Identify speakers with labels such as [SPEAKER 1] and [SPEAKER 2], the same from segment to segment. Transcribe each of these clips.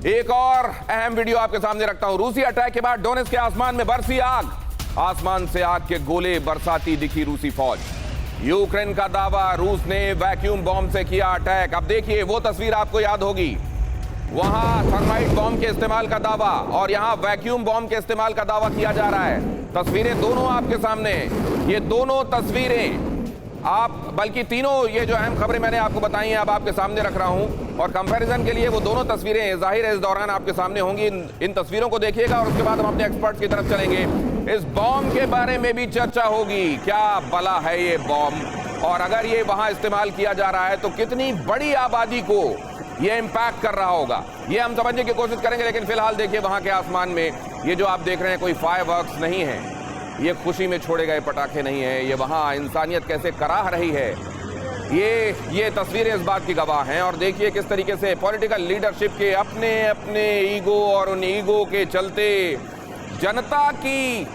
[SPEAKER 1] एक और अहम वीडियो आपके सामने रखता हूं। रूसी अटैक के बाद डोनेत्स्क के आसमान में बरसी आग। आसमान से आग के गोले बरसाती दिखी रूसी फौज। यूक्रेन का दावा, रूस ने वैक्यूम बॉम्ब से किया अटैक। अब देखिए वो तस्वीर आपको याद होगी, वहां थर्माइट बॉम्ब के इस्तेमाल का दावा और यहां वैक्यूम बॉम्ब के इस्तेमाल का दावा किया जा रहा है। तस्वीरें दोनों आपके सामने, ये दोनों तस्वीरें आप, बल्कि तीनों ये जो अहम खबरें मैंने आपको बताई हैं अब आपके सामने रख रहा हूं और कंपैरिजन के लिए वो दोनों तस्वीरें जाहिर है इस दौरान आपके सामने होंगी। इन तस्वीरों को देखिएगा और उसके बाद हम अपने एक्सपर्ट्स की तरफ चलेंगे। इस बॉम्ब के बारे में भी चर्चा होगी, क्या बला है ये बॉम्ब और अगर ये वहां इस्तेमाल किया जा रहा है तो कितनी बड़ी आबादी को ये इंपैक्ट कर रहा होगा, ये हम समझने की कोशिश करेंगे। लेकिन फिलहाल देखिए वहां के आसमान में ये जो आप देख रहे हैं कोई फायरवर्क्स नहीं है, ये खुशी में छोड़े गए पटाखे नहीं है, ये वहां इंसानियत कैसे कराह रही है, ये तस्वीरें इस बात की गवाह हैं। और देखिए किस तरीके से पॉलिटिकल लीडरशिप के अपने अपने ईगो और उन ईगो के चलते जनता की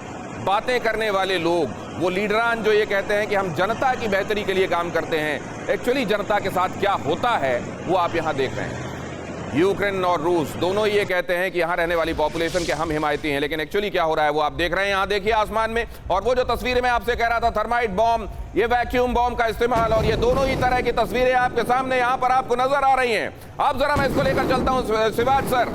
[SPEAKER 1] बातें करने वाले लोग, वो लीडरान जो ये कहते हैं कि हम जनता की बेहतरी के लिए काम करते हैं, एक्चुअली जनता के साथ क्या होता है वो आप यहां देख रहे हैं। यूक्रेन और रूस दोनों ये कहते हैं कि यहां रहने वाली पॉपुलेशन के हम हिमायती हैं, लेकिन एक्चुअली क्या हो रहा है वो आप देख रहे हैं। यहां देखिए आसमान में, और वो जो तस्वीरें मैं आपसे कह रहा था, थर्माइट बॉम्ब, ये वैक्यूम बॉम्ब का इस्तेमाल, और ये दोनों ही तरह की तस्वीरें आपके सामने यहां पर आपको नजर आ रही हैं। अब जरा मैं इसको लेकर चलता हूं शिवाज सर,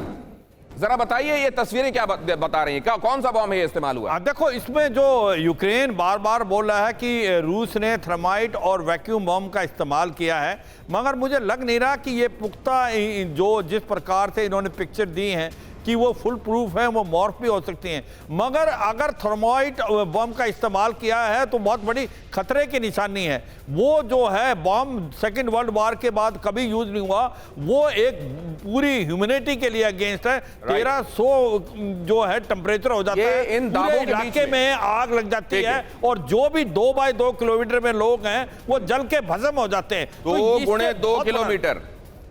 [SPEAKER 1] जरा बताइए ये तस्वीरें क्या बता रही हैं, क्या कौन सा बॉम्ब है ये इस्तेमाल हुआ?
[SPEAKER 2] देखो, इसमें जो यूक्रेन बार बार बोल रहा है कि रूस ने थर्माइट और वैक्यूम बॉम्ब का इस्तेमाल किया है, मगर मुझे लग नहीं रहा कि ये पुख्ता जो जिस प्रकार से इन्होंने पिक्चर दी हैं कि वो फुल प्रूफ है, वो मॉर्फ भी हो सकती हैं। मगर अगर थर्माइट बम का इस्तेमाल किया है तो बहुत बड़ी खतरे की निशानी है। वो जो है बम सेकेंड वर्ल्ड वॉर के बाद कभी यूज नहीं हुआ, वो एक पूरी ह्यूमैनिटी के लिए अगेंस्ट है। 1300 जो है टेम्परेचर हो जाता है,
[SPEAKER 1] इन दावों के
[SPEAKER 2] इलाके में आग लग जाती है और जो भी 2 बाय 2 किलोमीटर में लोग हैं वो जल के भस्म हो जाते हैं।
[SPEAKER 1] 2 गुणे 2 किलोमीटर,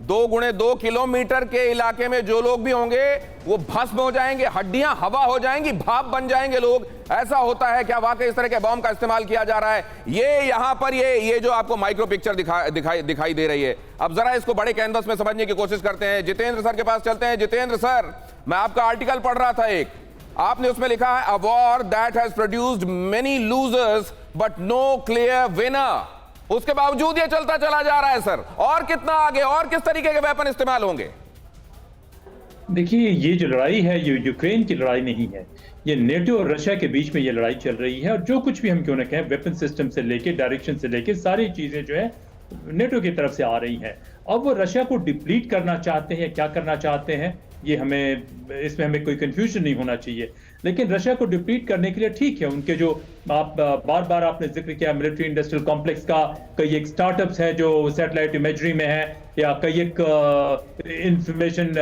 [SPEAKER 1] 2 गुणे 2 किलोमीटर के इलाके में जो लोग भी होंगे वो भस्म हो जाएंगे, हड्डियां हवा हो जाएंगी, भाप बन जाएंगे लोग। ऐसा होता है क्या? वाकई इस तरह के बॉम्ब का इस्तेमाल किया जा रहा है। ये यहां पर ये जो आपको माइक्रो पिक्चर दिखाई दे रही है, अब जरा इसको बड़े कैनवस में समझने की कोशिश करते हैं। जितेंद्र सर के पास चलते हैं। जितेंद्र सर, मैं आपका आर्टिकल पढ़ रहा था एक, आपने उसमें लिखा है, a war that has produced many losers but no clear winner. उसके बावजूद ये चलता चला जा रहा है सर। और कितना आगे और किस तरीके के वेपन इस्तेमाल होंगे?
[SPEAKER 3] देखिए, ये जो लड़ाई है ये यूक्रेन की लड़ाई नहीं है, ये नेटो और रशिया के बीच में ये लड़ाई चल रही है। और जो कुछ भी हम क्यों न कहें, वेपन सिस्टम से लेके, डायरेक्शन से लेके, सारी चीजें जो है नेटो की तरफ से आ रही हैं। अब वो रशिया को डिप्लीट करना चाहते हैं, क्या करना चाहते हैं, ये इसमें हमें कोई कंफ्यूजन नहीं होना चाहिए। लेकिन रशिया को डिप्लीट करने के लिए ठीक है, उनके जो आप बार बार आपने जिक्र किया मिलिट्री इंडस्ट्रियल कॉम्प्लेक्स का, कई एक स्टार्टअप्स है जो सैटेलाइट इमेजरी में है या कई एक इंफॉर्मेशन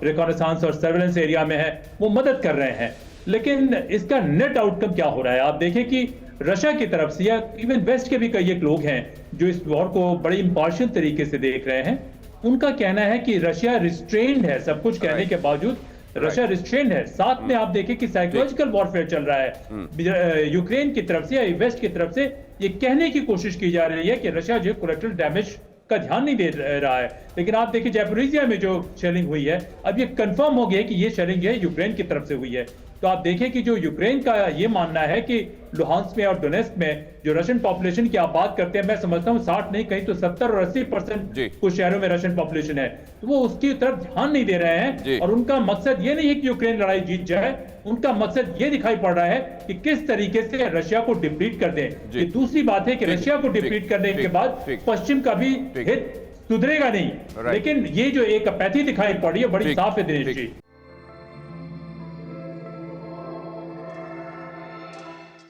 [SPEAKER 3] रिकॉनेसांस और सर्वेलेंस एरिया में है, वो मदद कर रहे हैं। लेकिन इसका नेट आउटकम क्या हो रहा है? आप देखें कि रशिया की तरफ से या इवन वेस्ट के भी कई एक लोग हैं जो इस वॉर को बड़े इंपार्शियल तरीके से देख रहे हैं। उनका कहना है कि रशिया रिस्ट्रेन्ड है, सब कुछ कहने के बावजूद रशिया रिस्ट्रेन्ड है। साथ में आप देखें कि साइकोलॉजिकल वॉरफेयर चल रहा है यूक्रेन की तरफ से या वेस्ट की तरफ से। ये कहने की कोशिश की जा रही है कि रशिया जो कोलेटरल डैमेज का ध्यान नहीं दे रहा है। लेकिन आप देखिए ज़ैपोरिज़िया में जो शेलिंग हुई है, अब ये कंफर्म हो गया कि ये शेलिंग जो है यूक्रेन की तरफ से हुई है। तो आप देखें कि जो यूक्रेन का ये मानना है कि लुहांस्क में और डोनेत्स्क में जो रशियन पॉपुलेशन की आप बात करते हैं, मैं समझता हूं 60 नहीं कहीं तो 70 और 80% कुछ शहरों में रशियन पॉपुलेशन है, तो वो उसकी तरफ ध्यान नहीं दे रहे हैं। और उनका मकसद ये नहीं है कि यूक्रेन लड़ाई जीत जाए, उनका मकसद ये दिखाई पड़ रहा है कि किस तरीके से रशिया को डिप्लीट कर दें। ये दूसरी बात है कि रशिया को डिप्लीट करने के बाद पश्चिम का भी हित सुधरेगा नहीं। लेकिन ये जो एक अपैथी दिखाई पड़ रही है बड़ी साफ है दिनेश जी।